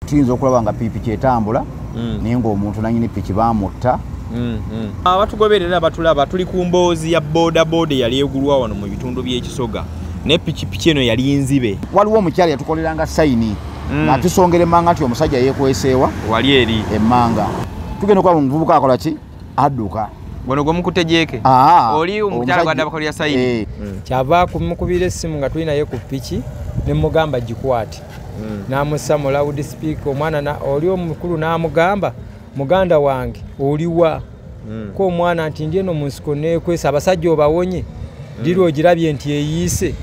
tuyinza okulaba nga pikipiki etambula naye ng'omuntu nanyini piki bamutta. Abatugoberera batulaba tuli ku mboozi ya bodaboda eyali egulwa wano mu bitundu by'ekisoga ne pikipiki eno yali nzibe. Waliwo omukyala yatukoleranga sayini atusongera emmanga nti omusajja yeekweseewa wali eri emmanga. Tugenda okulaba omuvubuka akola ki? Adduka. Gono gwe mukutejeeke oli omukyala gwadde abakolera sayini kyava kumukubira essimu nga tulinaye ku piki ne mugamba gikwate n'amussa mu loud speaker. Omwana oli omukulu n'amugamba muganda wange oliwa ko omwana nti ndi eno mu nsiko neekwesa abasajja obawonye diri ogirabye nti eyiise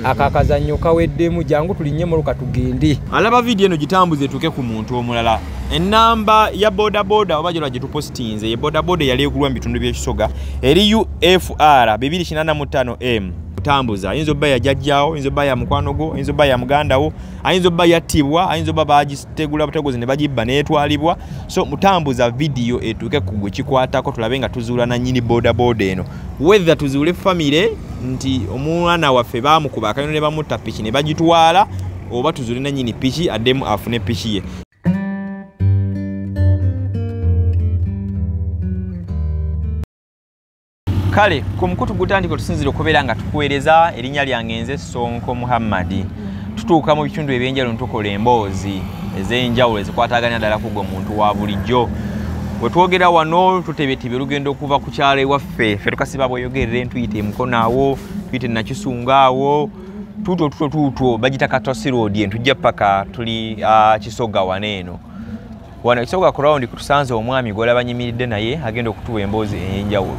akakazannyo kaweddemu jangu tulinye muluka tugende. Alaba video eno gitambuze tuke ku muntu omulala. Enamba ya bodaboda oba gye tupostinze ye bodaboda yali egulwa mu bitundu by'ekisoga eri UFR 285M. Tambuza ayinza obba yajjajjaawo, ayinza obba ya mukwano gwo, ayinza obba ya muganda wo, ayinza obba yattibwa, ayinza obba bagitegula butegozi ne bagibba n'etwalibwa. So mutambuza video etuuke ku gwe kikwatako tulabe nga tuzuula na nnyini bodaboda eno. Whether tuzuule family nti omwana waffe baamukuba akayino ne bamutta piki ne bagitwala oba tuzuule na nnyini piki addemu afune piki ye. Kale ku mukutu gutandika tusinzira okubeera nga tukuweereza erinnya lyange nze Sonko Muhammad. Tutuuka mu bitundu ebyenjawulo tukola emboozi ez'enjawulo ezikwataganya ddala ku gwe muntu wa bulijjo. Bwe twogera wano tutebetebe lugendo okuva ku kyalo ewaffe ffe tukasiba bweyogerere ntuyite Mukono awo tuyite Nakisunga awo tuutwo bagita Katosi Road entujja paka tuli Kisoga waneeno. Wano Kisoga ku rawundi kutusanze omwami gw'olaba nyimiridde naye agenda okutuwa emboozi ey'enjawulo.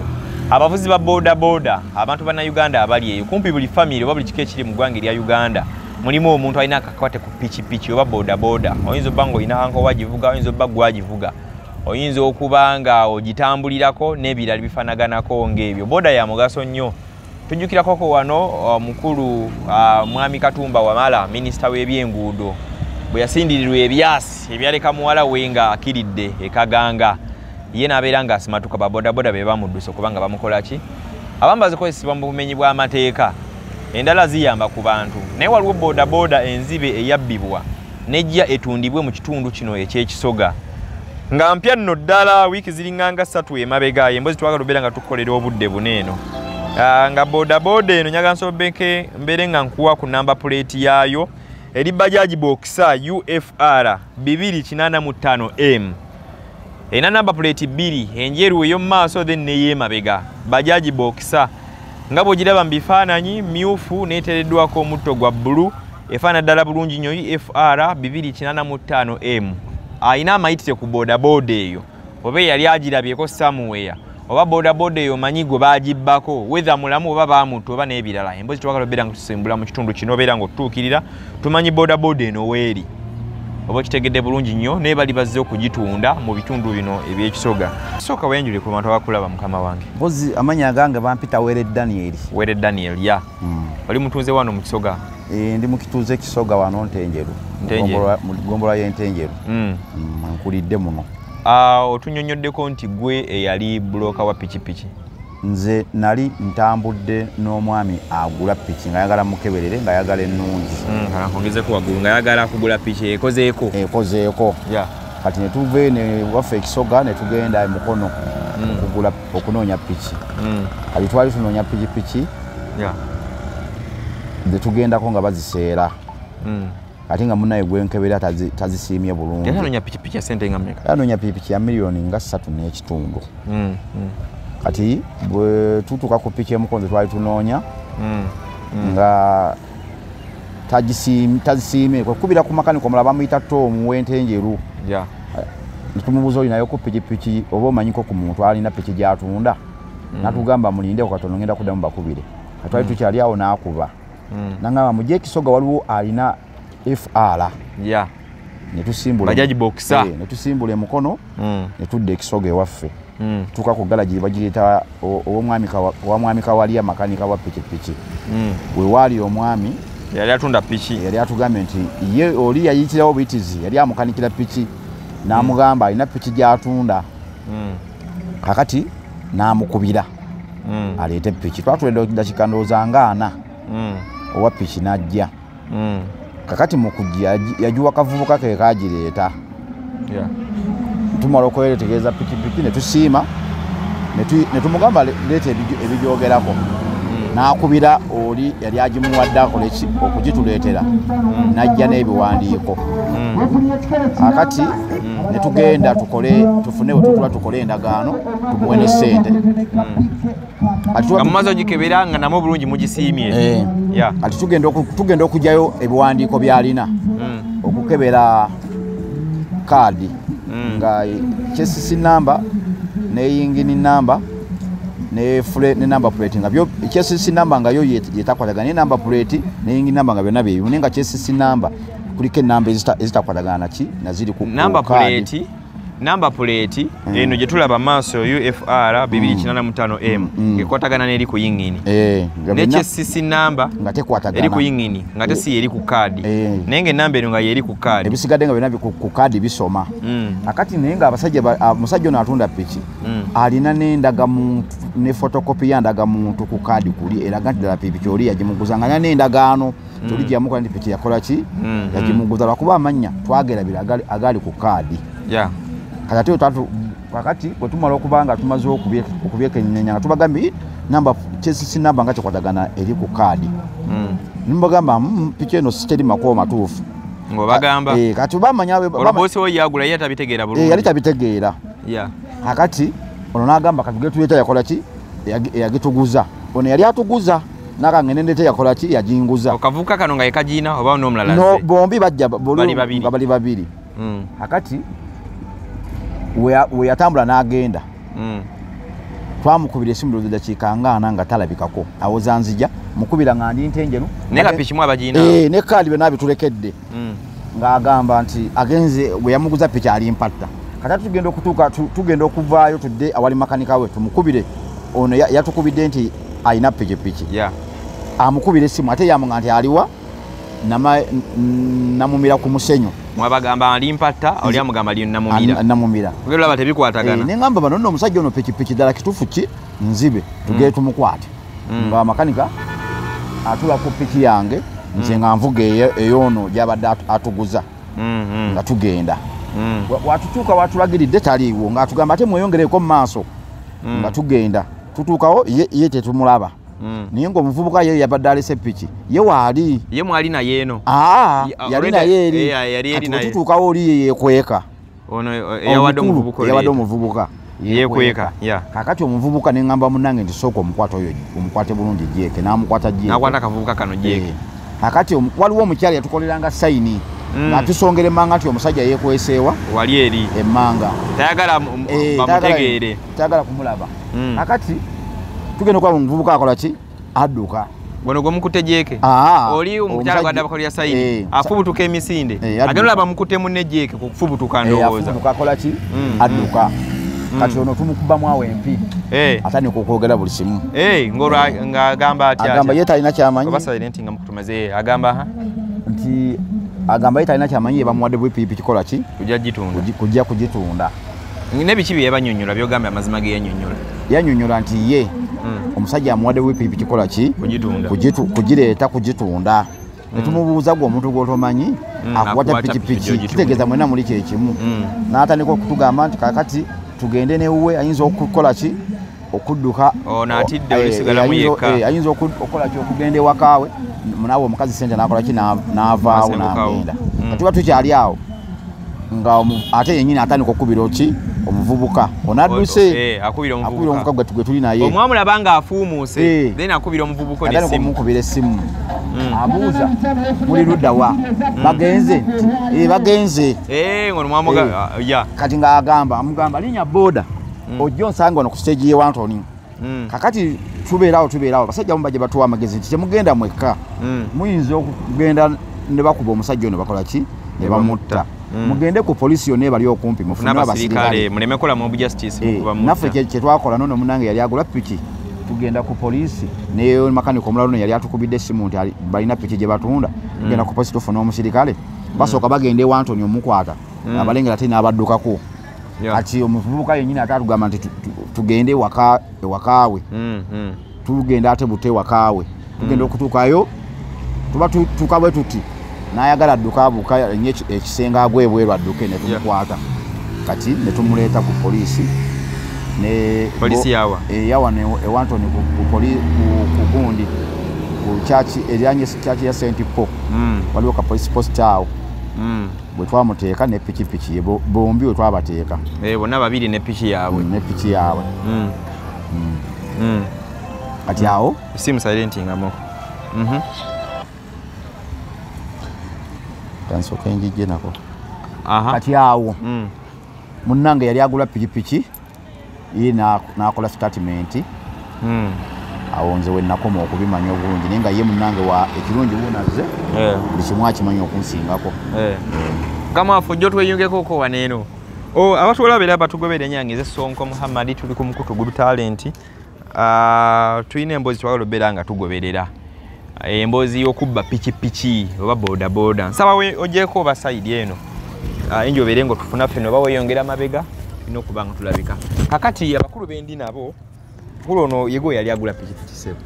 Abavuzi ba bodaboda abantu bana Uganda abali eyo kumpi buli family oba buli kike kiri mu ggwanga lya Uganda mulimu omuntu alina akakwate ku pikipiki oba bodaboda. Oyinza obba ng'olina anko wagivuga, oyinza obba gwagivuga, oyinza okuba nga ogitambulirako n'ebirala bifanaganako ng'ebyo. Boda ya mugaso nnyo. Tujjukirako wano mukulu Mwami Katumba Wamala minisita w'ebyenguudo bwe yasindirirwa ebyasi ebyaleka muwala we nga akiridde ekaganga. Ye nabeera nga asimatuka ba bodaboda be bamuddusa kubanga bamukola ki? Abamu bazikozesebwa mu bumenyi bw'amateeka, endala ziyamba ku bantu. Naye waliwo bodaboda enzibe eyabbibwa nejja etundibwe mu kitundu kino eky'Ekisoga. Nga mpya nno ddala wiiki ziringanga 3 emabega emboozi twagala obeera nga tukolera obudde buneeno. Nga bodaboda eno nyaga nsobeke mbeere nga nkuwa ku namba plate yaayo eri Bajaj Boxer UFR 285M. Ena namba plate 2 enjeru eyo maaso then neyemabega Bajaj Boxer nga bw'ogiraba mu bifaananyi myufu neetereddwako omutto gwa bbulu efaana ddala bulungi nnyo UFR 285M. Ayina amayitire ku bodaboda eyo oba yali agirabyeko somewhere oba bodaboda eyo manyi gwe baagibbako whether mulamu oba baamutta oba n'ebirala. Emboozi twagala obeera nga tusembula mu kitundu kino obeera nga otutuukirira tumanyi bodaboda eno weeri oba kitegedde bulungi nnyo naye bali bazze okugitunda mu bitundu bino eby'Ekisoga. Sooka weyanjule ku bantu abakulaba mukama wange. Mpozi amanya gange bampita Were Daniel. Were Daniel ya. Oli mutunze wano mu Kisoga? Ndi mu kituuze Kisoga wano Ntenjeru. Gombola y'Entenjeru. Nkulidde muno. Otunnyonnyoddeko nti gwe eyali bulooka wa pikipiki. Nze nali ntambudde n'omwami agula piki nga yagala mukeberere nga yagala ennungi. Ongezeko waggulu nga yagala kugula piki ekozeeko. Ekozeeko. Kati ne tuve ne waffe Kisoga ne tugenda Mukono okugula okunoonya piki. Kati twali tunoonya pikipiki. Ze tugendako nga baziseera. Kati nga munnaye gwenkebera tazisiimye bulungi. Yanoonya pikipiki ya ssente nga mmeka? Yanoonya pikipiki ya miliyoni nga 3.5. Kati bwe tutuuka ku piki emukonze twali tunoonya nga tazisiimye kwekubira ku makaniko omulala bamuyita Tom w'Entenjeru. Netumubuuza olinayo ku pikipiki oba omanyiko ku muntu alina piki gy'atunda. Natugamba mulindeko katono ngenda kuddamu bakubire. Twali tukyali awo n'akuba. Nangamba mujje Kisoga waliwo alina FR. Netusimbula Bajaj Boxer. Netusimbula e Mukono netudde Kisoga ewaffe. Tuka ku galaji bagireta omwami Kawalya makanika wa pikipiki. We wali omwami yali atunda piki. Yali atugambye nti ye oli yayitirawo bitizi yali amukanikira piki n'amugamba alina piki gy'atunda. Kakati n'amukubira aleete piki. Twatulenda dakika ndowooza nga 4 owa piki n'ajja. kakati mu kujja yajuwa kavubuka ke kagireeta tumala okwetegeeza pikipiki ne tusiima ne tumugamba leeta ebigyogerako n'akubira oli yali agimuwadde akoleki okugituleetera n'ajja n'ebiwandiiko akati ne tugenda tufune wetutula tukole endagaano tumuwe ne ssente nga mumaze ogikebera nga namwe bulungi mugisiimye ati tugenda okugyayo ebiwandiiko by'alina okukebera kaadi nga chassis number ne yingini number ne number plate nga byo chassis number nga yo yetakwatagana ne number plate ne yingini number nga byonna byebimu nenga chassis number kuliko enamba ezitakwatagana ki naziri ku number plate eno gye tulaba maaso UFR 285M ekwatagana n'eri ku yingini ne chassis number nga tekwatagana eri ku yingini nga tesi eri ku kaadi nenge namba eno nga yeri ku kaadi ebisigadde nga byonna ku kaadi bisoma akati nenga musajja ono atunda piki alina n'endagamuntu ne photocopy y'endagamuntu ku kaadi kuli eraga nti ddala piki oli yagimuguza nga n'endagaano tuli gyamukola nti piki yakola ki yagimuguza lwakuba amanya twagerabira agali ku kaadi kakati bwe tumala okuba nga tumaze okubyekenyenya nga tubagambye namba chassis namba nga kikwatagana eri ku kaadi nimbagamba piki eno siteri makoo matuufu ng'obagamba kati bamanya oloboosi wo yagula ye tabitegeera bulungi yali tabitegeera akati ono n'agamba katuge tuleeta yakola ki yagituguza ono yali atuguza nakangene ndete yakola ki yajinguza okavuka kano nga yekajiina oba n'omulala no bombi bajja bali babiri akati we yatambula n'agenda twamukubira esimu dakiika ngaana nga talabikako awo zanzija mukubira nga ndi ntenjeru neka pikimu abajiina ne kaali byonna bitulekedde ng'agamba nti agenze we yamuguza piki ali mpatta kati tugenda okuvaayo tudde awali makanika we tumukubire ono yatukubidde nti alina pikipiki amukubira esimu ate yamunga nti aliwa namumira ku musenyu mwabagamba ali mpatta oli amugamba ali namumira kugera bate bikwatagana nengamba bano nno omusajja ono pikipiki ddala kituufu ki nzibe tugere tumukwate nga makanika atula ku piki yange nze nga nvuga eyoono gyabadde atuguza nga tugenda watutuuka watulagiridde taliiwo ng'atugamba ate mweyongereko mu maaso nga tugenda tutuukawo ye tetumulaba naye ng'omuvubuka ye yabadde alese piki ye waali ye mwali naye eno yali naye eri kati tutuukawo oli ye yeekweka yawadde omuvubuka yeekweka kakati omuvubuka ne ŋŋamba munnange nti sooka omukwata oyo omukwate bulungi jeeke n'amukwata jeeke n'akwata akavubuka kano jeeke kakati waliwo omukyala yatukoleranga sayini ng'atusongera emmanga nti omusajja yeekweseewa wali eri emmanga tayagala bamutegeere tayagala kumulaba kakati tugenda okwaba omuvubuka akola ki adduka gono gwe mukute jeeke oli omukyala gwadde abakolera sayini afubutuka emisinde agenda olaba mukute munne jeeke ku kufubutuka ndowooza akola ki adduka kati ono tumukubamu awo empi atandika okwogera buli kimu ng'agamba agamba ye talina kyamanyi nga mukutumaze agamba nti agamba ye talina kyamanyi ye bamuwadde bwipiipi kikola ki kujja kugitunda nebiki bye yabanyonnyola byogambye amazima ge yanyonnyola nti ye omusajja amuwadde bwipiipi kikola ki kugireeta kugitunda netumubuuza gwe omuntu gwotomanyi akuwadde pikipiki kitegeeza mwena muli kyekimu n'atandika okutugamba nti kakati tugende newuwe ayinza okukola ki okudduka ayinza okukola ki okugenda ewakaawe munaawe omukazi sente nakola ki n'avaawo n'agenda katuba tukyali awo nga ate yenyini atandika okukubira ki omuvubuka onadduse akubira omuvubuka gwe tuli naye omwamulaba nga afuumuuse then akubira omuvubuka n'essimu essimu abuuza muli ludda wa bagenze nti bagenze kati amugamba linnya booda ojja onsanga wano ku stage ye Wantoni kakati tubeerawo abasajja mubajja batuwa amagezi nti temugenda mwekka muyinza okugenda ne bakuba omusajja ono bakola ki ne bamutta mugende ku polisi yonna ebali okumpi mufune abasirikale muleme kolamu obu justice naffe kyetwakola nono munange yali agula piki tugenda ku polisi ne makanika omulala ono yali atukubidde essimu nti balina piki gye batunda tugenda ku polisi tufuna omusirikale basooka bagenda e Wantoni omukwata abalengera ate n'abaddukako kati omuvubuka yennyini ate atugamba nti tugende ewakaawe tugenda ate butte ewakaawe tugenda okutuukayo tuba tutuuka bwe tuti n'ayagala adduka abuuka nnyo ekisenga agwe ebweru adduke ne tumukwata kati ne tumuleeta ku poliisi polisi yawa yawa ne ewantoni ku gundi ku chachi erianye chachi ya St Paul waliwo ka police post awo bwe twamuteeka ne pikipiki bombi bwe twabateeka bonna babiri ne piki yaabwe kati awo simu silenting amoko tansoka enjije nako kati awo munnange yali agula pikipiki ye nakola statement awo nze we nakoma okubimanya obulungi naye nga ye munnange wa ekirungi bunaze bikimu akimanya okunsingako kama fujjo tweyungeko ko waneeno abatuola beera batugobera Nyange Sonko Muhammad tuli ku Mukutu Good Talent tulina emboozi twagala obeera nga tugoberera emboozi y'okubba pikipiki oba bodaboda nsaba ogyeko oba sayidi eno enjobeere ngo tufuna ffeno oba weyongera mabega tulina okuba nga tulabika kakati abakulu bendi nabo omukulu ono yego yali agula pikipiki sebo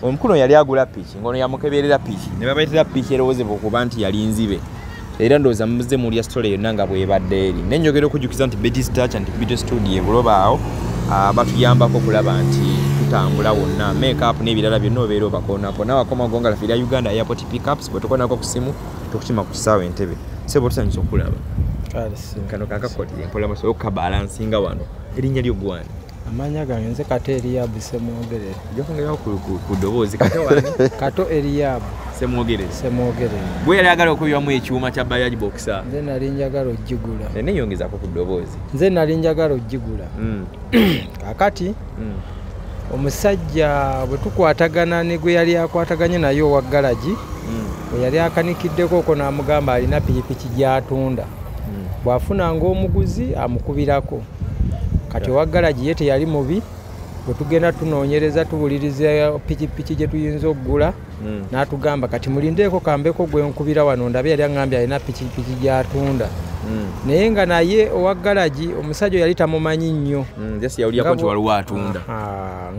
omukulu yali agula piki ngono yamukeberera piki ne babayitira piki erowoozebwa okuba nti yali nzibe era ndowooza muzze mulya story yonna nga bwebadde eri nenjogera okujjukiza nti Betty Starch and Beauty Studio ebuloba awo batuyambako okulaba nti tutambula wonna makeup n'ebirala byonna obeera obakoonako nawakoma gonga lafira Uganda airport pickups bwe tukoonako ku simu tukukima ku kisaawe Entebbe sebo tusanyusa okulaba kano kakakoti empola maso okabalansinga wano erinnya lyo gwani amanya gange nze Kato Eliabu Semwogerere jokongera ku ddoboozi Kato wani Kato Eliabu Semwogerere bwe yali agala okuyiwamu ekyuma kya bayaji boxer nze nali njagala ogigula neyongezako ku ddoboozi nze nali njagala ogigula kakati omusajja bwe tukwatagana ne gwe yali akwataganye naye owa galagi bwe yali akanikiddeko okwo n'amugamba alina pikipiki gy'atunda bw'afunanga omuguzi amukubirako kati owa galagi ye teyali mubi bwe tugenda tunoonyereza tuwuliriza pikipiki gye tuyinza okugula n'atugamba kati mulindeeko kambeko gwe nkubira wano ndabe yali aŋŋambye alina pikipiki gy'atunda naye nga naye owa galagi omusajja yali tamumanyi nnyo yawulirako nti waliwo atunda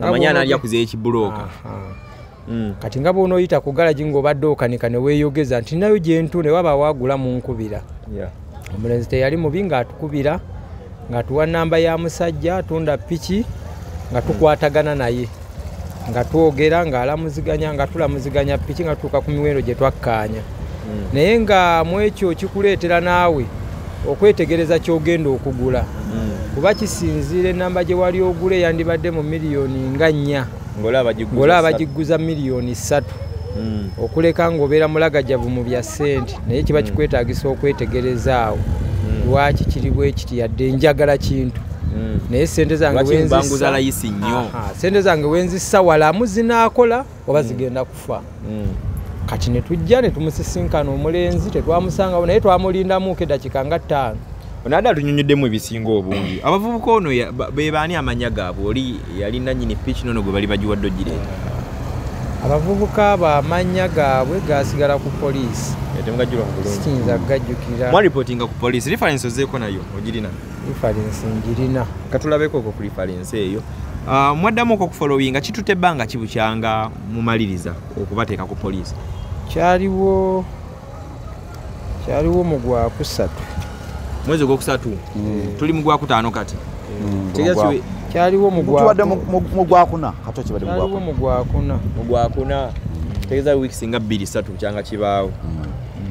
amanyi analya kuzeeyo ekibulooka kati nga bw'onooyita ku galagi ng'obadde okanika ne weeyogeza nti nayo gye ntunda waba waagula mu nkubira omulenzi teyali mubi ng'atukubira ng'atuwa nnamba ya musajja atunda piki nga tukwatagana naye nga twogera ng'alamuziganya nga tulamuziganya piki nga tutuuka ku miwendo gye twakkaanya naye nga mu ekyo kikuleetera naawe okwetegereza ky'ogenda okugula kuba kisinziira ennamba gye wali ogula yandibadde mu miliyoni nga 4 ng'olaba bagiguza miliyoni 3 okuleka ng'obeera mulagajjavu mu bya ssente naye kiba kikwetaagisa okwetegereza awo lwaki kiri bwe kiti yadde njagala kintu naye ssente zange wenzisa walamu zinaakola oba zigenda kufa kati ne tujja ne tumusisinkana omulenzi tetwamusangawo naye twamulindamuko eddakiika nga 5 onaddala tunyonyoddemu ebisinga obungi abavubuka ono be baani amanya gaabwe oli yali nannyini piki nono gwe bali bagiwadde ogireeta abavubuka abo amanya gaabwe gasigala ku poliisi sikiyinza kugajjukira mwaripootinga ku poliisi reference ozeeko nayo ogirina reference njirina katulabeko okwo ku reference eyo mwaddamu okwo okufolowinga kitutte ebbanga kibukyanga mumaliriza okubateeka ku poliisi kyaliwo mu Gwakusatu mwezi ogwokusatu tuli mu Gwakutaano kati kyaliwo mu Gwakuna tegeza weeks nga 2-3 kyanga kibaawo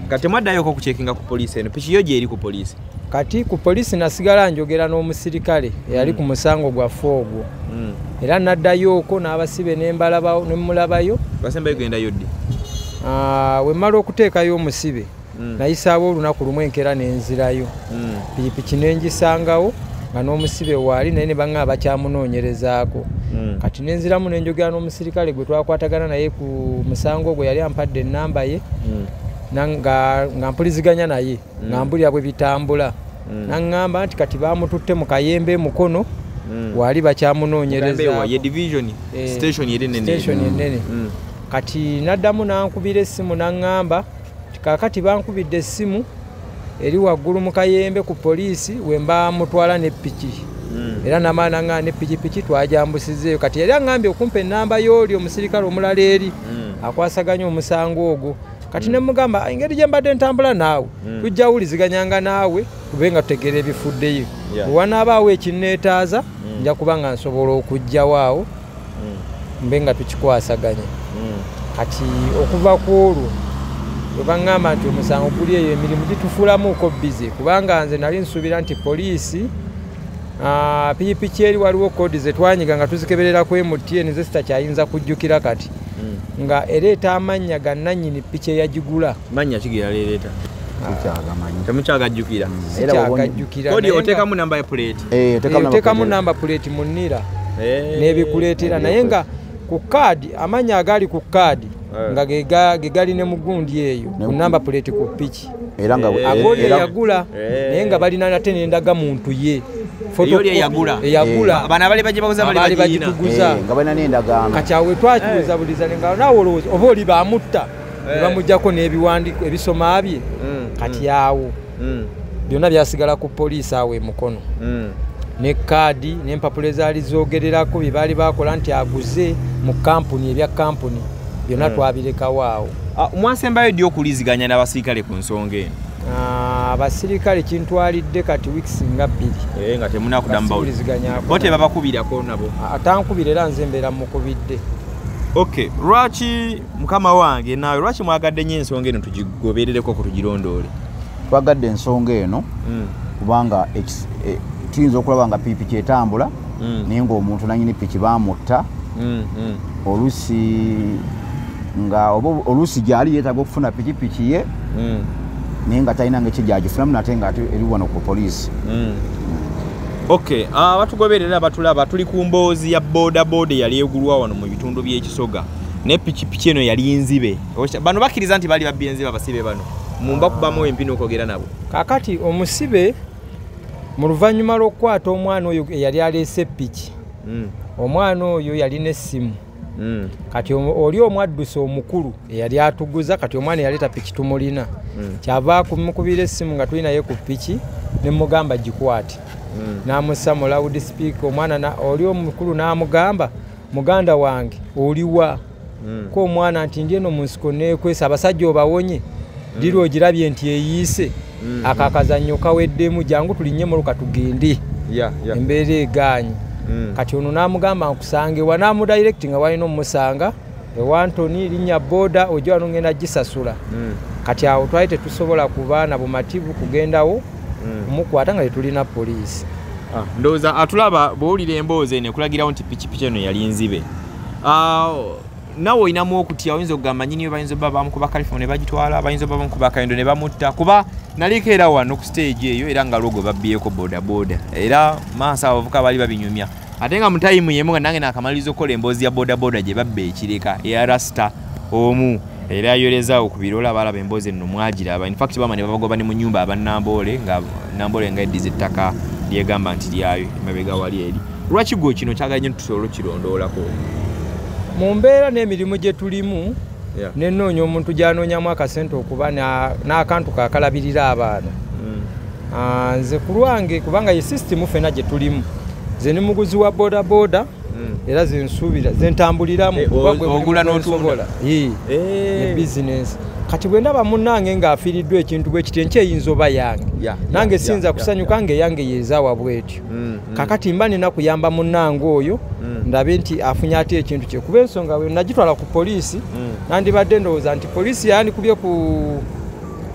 kati mwaddayoko okucekinga ku poliisi eno piki yo gyeri ku poliisi kati ku poliisi nasigala njogera n'omusirikale eyali ku musango gwaffe ogwo era naddayoko n'abasibe nemulabayo basembayo gendayo ddi we mmala okuteekayo omusibe nayisaawo olunaku lumu enkeera nenzirayo pikipiki nengisangawo nga n'omusibe waali naye ne baŋŋaa bakyamunoonyerezaako kati nenziramu nenjogera n'omusirikale gwe twakwatagana naye ku musango gwe yali ampadde ennamba ye nga mpuliziganya naye nga mbulira bwe bitambula naŋŋamba nti kati bamututte mu Kayembe Mukono waali bakyamunoonyerezaako station ennene kati naddamu nankubira essimu naŋŋamba kakati bankubidde essimu eri waggulu mu Kayembe ku poliisi wemba mutwala ne piki era namaana nga ne pikipiki twajambusizeeyo kati yali aŋŋambye okumpa ennamba y'oli omusirikale omulala eri akwasaganya omusango ogwo kati ne mugamba engeri gye mbadde ntambula naawe tujja wuliziganyanga naawe tube nga tutegeera ebifuddeyo wanaabaawo ekinneetaaza nja kuba nga nsobola okujjawo awo mbe nga tukikwasaganya kati okuva ku olwo webaŋŋamba nti omusango guli eyo emirimu gitufuulamuuko bize kubanga nze nali nsuubira nti poliisi pikipiki eri waliwo koodi ze twanyiga nga tuzikeberera ku MTN ze sitakyayinza kujjukira kati nga ereeta amannya ga nannyini piki eyagigula mannya kigira leeta temukyagajjukira kodi oteekamu namba ya plate oteekamu namba plate mu nnira n'ebikuleetera naye nga ku kaadi amannya agali ku kaadi nga ge gali ne mugundi eyo ku namba plate ku piki agooli eyagula naye nga balina nate n'endaga muntu ye eyagula bana abali bagibaguza bali bagituguza nga balina n'endagaano kati awe twakibuzabuliza nga naawe olowooza oba oli bamutta ne bamuggyako n'ebiwandiiko ebisoma bye kati awo byonna byasigala ku poliisi awo emukono ne kaadi n'empapula ezaali zoogererako bye baali bakola nti aguze mu kampuni ebya kampuni byonna twabirekawo awo mwasembayo ddi okuliziganya n'abasirikale ku nsonga eno abasirikale kintwalidde kati wiikisi nga 2 nga temunakudambawo tebabakubirako nabo atankubira era nze mbeera mukubidde okay lwaki mukama wange naawe lwaki mwagadde nnyo ensonga eno tugigoberereko ku tugirondoole twagadde ensonga eno kubanga tuyinza okulaba nga pikipiki etambula naye ng'omuntu nanyini piki bamutta oluusi gyali yeetaaga okufuna pikipiki ye naye nga talina nga ekigyagifunamu nate nga eri wano ku poliisi okay batugoberera batulaba tuli ku mboozi ya bodaboda eyali egulwa wano mu bitundu by'ekisoga ne pikipiki eno yali nzibe bano bakkiriza nti baali babbi enzibe abasibe bano mumba kubamu empini okwogera nabo kaakati omusibe mu luvannyuma lw'okukwata omwana oyo eyali aleese piki omwana oyo yalina essimu kati oli omwaddusi omukulu eyali atuguza kati omwana yaleeta piki tumulina kyava kumukubira essimu nga tulinaye ku piki ne mugamba gikwate n'amussa mu loud speaker omwana oli omukulu n'amugamba muganda wange oliwa ko omwana nti ndi eno mu nsiko neekwesa abasajja obawonye diri ogirabye nti eyiise akakazannyo kaweddemu jangu tulinnye muluka tugende embeera egaanyi kati ono n'amugamba nkusange wa n'amudirect nga walina omusanga ewantoni linnya boda ojja wano ngenda gisasula kati awo twali tetusobola kubaana bumativu kugendawo kumukwata nga tetulina poliisi ndowooza atulaba bw'owulira emboozi eno ekulagirawo nti pikipiki eno yali nzibe nawe olinamu okutya oyinza okugamba nyiniyo bayinza obba bamukuba California ne bagitwala bayinza obba bamukuba Kayendo ne bamutta kuba naliko era wano ku stage eyo era nga logo babbiyeko bodaboda era maaso abavuka bali babinyumya ate nga mu tayimu yemu nga nange nakamaliriza okukola emboozi ya bodaboda gye babba ekireka eya rasta omu era ayolezaawo ku birola balaba emboozi eno mwagiraba infact bama ne babagoba ne mu nnyumba abannamboole nga Namboole nga eddiza ettaka lyegamba nti lyayo emabega wali eri lwaki gwe kino kyagala nnyo tusobola okkirondoolako mu mbeera n'emirimu gye tulimu nenoonya omuntu gy'anoonyamu akasente okuba n'akantu kakalabirira abaana nze ku lwange kubanga ye sisitimu ffena gye tulimu nze ni muguzi wa bodaboda era zensuubira zentambuliramu ogula n'otunda ne bizinesi kati bwe ndaba munnange ng'afiiriddwa ekintu bwe kiti enkyeyinza oba yange nange siyinza kusanyuka ng'eyange yeezaawa bwetyo kakati mba nina kuyamba munnange oyo ndabe nti afunye ate ekintu kye kuba ensonga bwe nagitwala ku poliisi nandibadde ndowooza nti poliisi yandikubye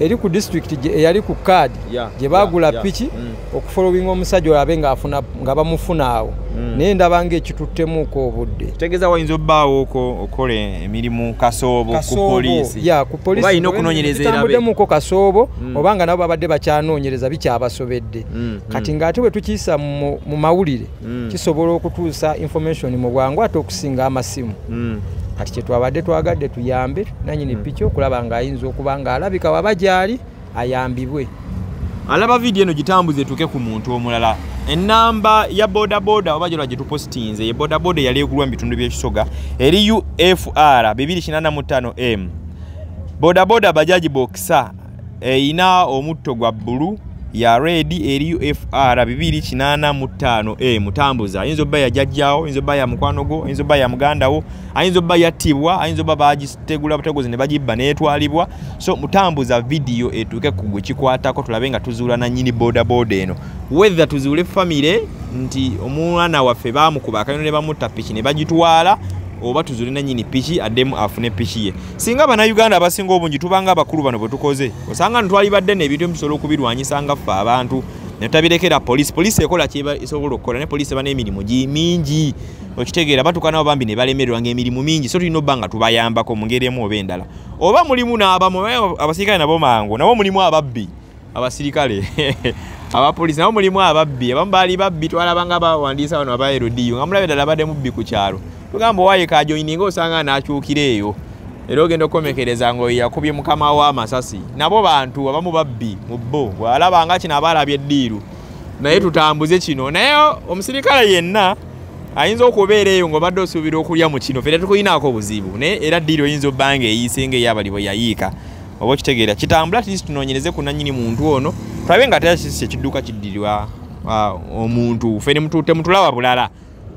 eri ku district eyali ku kaadi gye bagula piki okufolowinga omusajja olabe nga bamufuna awo naye ndaba ng'ekituttemuuko obudde kitegeeza wayinza obbaawoko okola emirimu kasoobo ku poliisi oba alina okunoonyereza kasoobo oba nga nabo babadde bakyanoonyereza bikyabasobedde kati ng'ate bwe tukiyisa mu mawulire kisobola okutuusa information mu bwangu ate okusinga amasimu kati kyetwabadde twagadde tuyambe nanyini piki okulaba ng'ayinza okuba ng'alabika waba gyali ayambibwe alaba vidiyo eno gitambuze etuuke ku muntu omulala ennamba ya bodaboda oba gyolwa gye tupositinze ye bodaboda yali egulwa mu bitundu by'ekisoga eri UFR 285M bodaboda bajaji bokisa eyina omutto gwa bbulu ya red eriyo FR 285 mutambuza ayinza obba yajjajjaawo ayinza obba ya mukwano gwo ayinza obba ya muganda wo ayinza obba yattibwa ayinza obba bagitegula butegozi ne bagibba neetwalibwa so mutambuza video etuuke ku gwe kikwatako tulabe nga tuzuula nannyini bodaboda eno whether tuzuule famire nti omwana waffe baamukuba akayino ne bamutta piki ne bagitwala oba tuzuule nannyini piki addemu afune piki ye singa bannayuganda abasinga obungi tubanga abakulu bano bwe tukoze osanga ntwalibadde n'ebintu ebisobola okubirwanyisa nga ffe abantu ne tutabirekera poliisi ekola kyesobola okukola ne poliisi eba n'emirimu mingi okitegeera batuuka nabo bambi ne balemererwa ng'emirimu mingi so tulina obba nga tubayambako mu ngeri emu oba endala oba mulimu n'abamu abasirikale nabo mangu nabo mulimu ababbi abasirikale abapoliisi nabo mulimu ababbi abamu baali babbi twalabanga bawandiisa bano aba LDU nga mulabe ddala badde mubbi ku kyalo tugamba owaaye kajoyininga osanga n'akyukira eyo era ogenda okukomekereza ng'oyo yakubye mukama we amasasi nabo bantu abamu babbi mu bbo bw'alabanga kino aba alabye eddiiru naye tutambuze kino naye omusirikale yenna ayinza okubeera eyo ng'obadde osuubira okulya mu kino ffe tetukuyinaako buzibu naye era ddiiru oyinza obba nga eyiise ng'eyabali bwe yayiika oba okitegeera kitambula tisi tunoonyereze ku nannyini muntu ono tulabe nga tera kisi ekidduka kiddirirwa omuntu ffe temutulaba bulala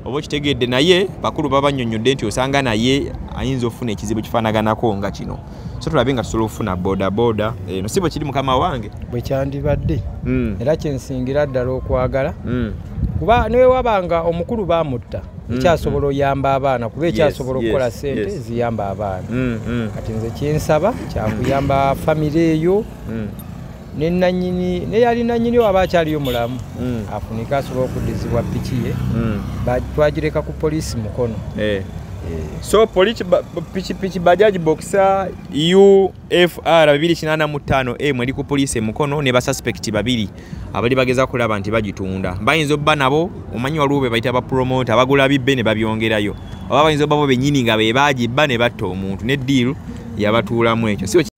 oba kitegedde naye bakulu babannyonnyodde nti osanga naye ayinza ofuna ekizibu kifaanaganako nga kino so tulabe nga tusobola okufuna bodaboda eno si bwe kiri mukama wange bwe kyandibadde era kyensingira ddala okwagala kuba newe wabanga omukulu baamutta ekyasobola oyamba abaana kuba ekyasobola okukola ssente ziyamba abaana kati nze kyensaba kyakuyamba famire eyo neyali nannyini aba akyaliyo mulamu afunike asobola okuddizibwa piki ye twagireka ku poliisi mukono so piki bajaji boxer UFR 285 eri ku poliisi mukono ne basuspect babiri abali bageza kulaba nti bagitunda bayinza obba nabo omanyi waliwo be bayita bapromota abagula bibbe ne babyongerayo oba bayinza obba bo bennyini nga be bagibba ne batta omuntu ne ddiiru yabatuulamu ekyo